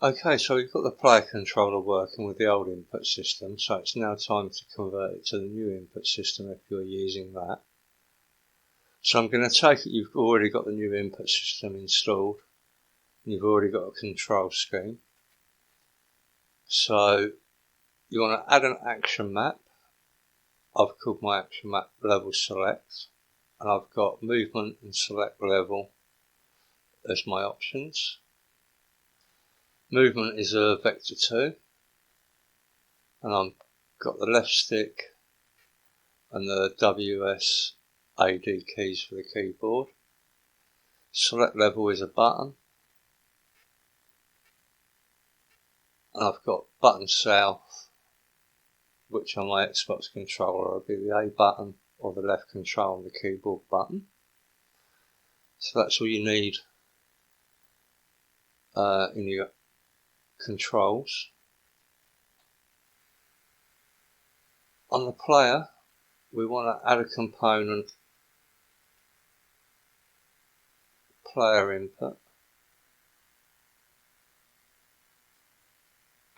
Okay, so we've got the player controller working with the old input system, so it's now time to convert it to the new input system if you're using that. So I'm going to take it you've already got the new input system installed, and you've already got a control scheme. So you want to add an action map. I've called my action map level select, and I've got movement and select level as my options. Movement is a vector 2, and I've got the left stick and the WSAD keys for the keyboard. Select level is a button, and I've got button south, which on my Xbox controller will be the A button or the left control on the keyboard button. So that's all you need in your controls. On the player, we want to add a component, player input,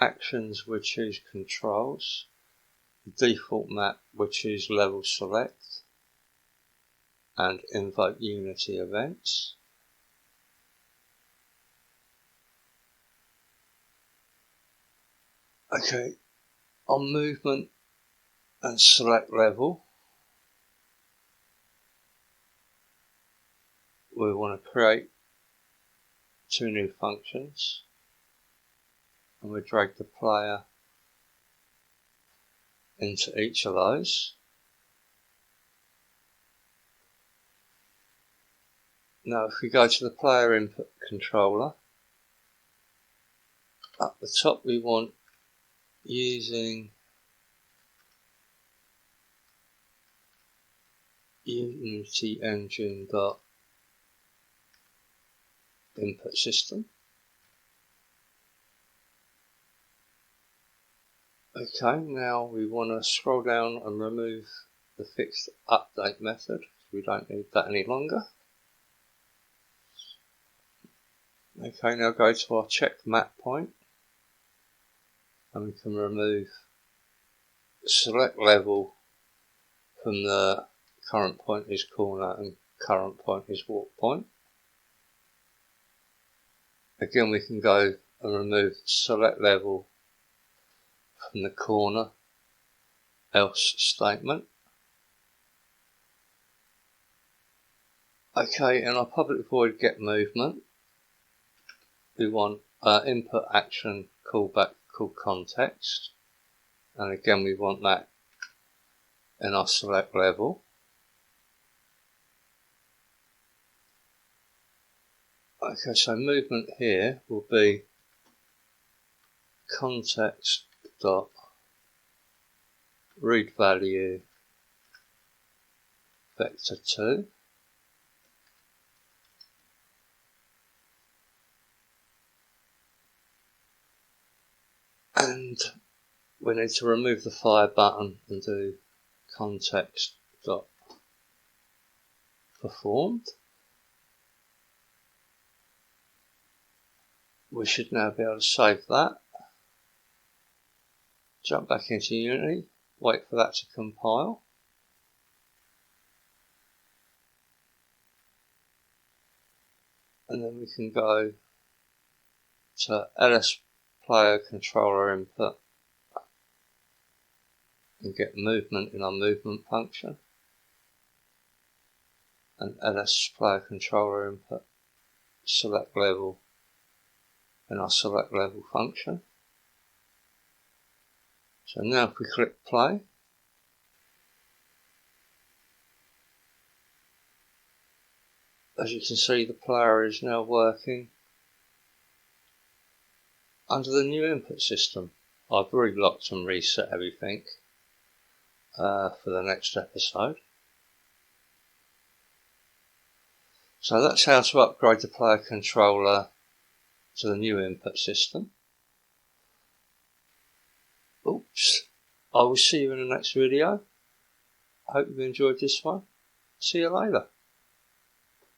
actions we choose controls, the default map we choose level select, and invoke Unity events. Okay, on movement and select level, we want to create 2 new functions, and we drag the player into each of those. Now if we go to the player input controller, at the top we want using Unity engine input system. Okay, now we want to scroll down and remove the fixed update method. We don't need that any longer. Okay, now go to our check map point, and we can remove select level from the current point is corner and current point is walk point. Again, we can go and remove select level from the corner else statement. Okay, in our public void get movement, we want input action callback called context, and again we want that in our select level. Okay, so movement here will be context dot read value vector 2. And we need to remove the fire button and do context dot performed. We should now be able to save that. Jump back into Unity, wait for that to compile. And then we can go to LS player controller input and get movement in our movement function, and LS player controller input select level in our select level function. So now if we click play, as you can see the player is now working under the new input system. I've relocked and reset everything for the next episode. So that's how to upgrade the player controller to the new input system. Oops. I will see you in the next video. I hope you've enjoyed this one. See you later.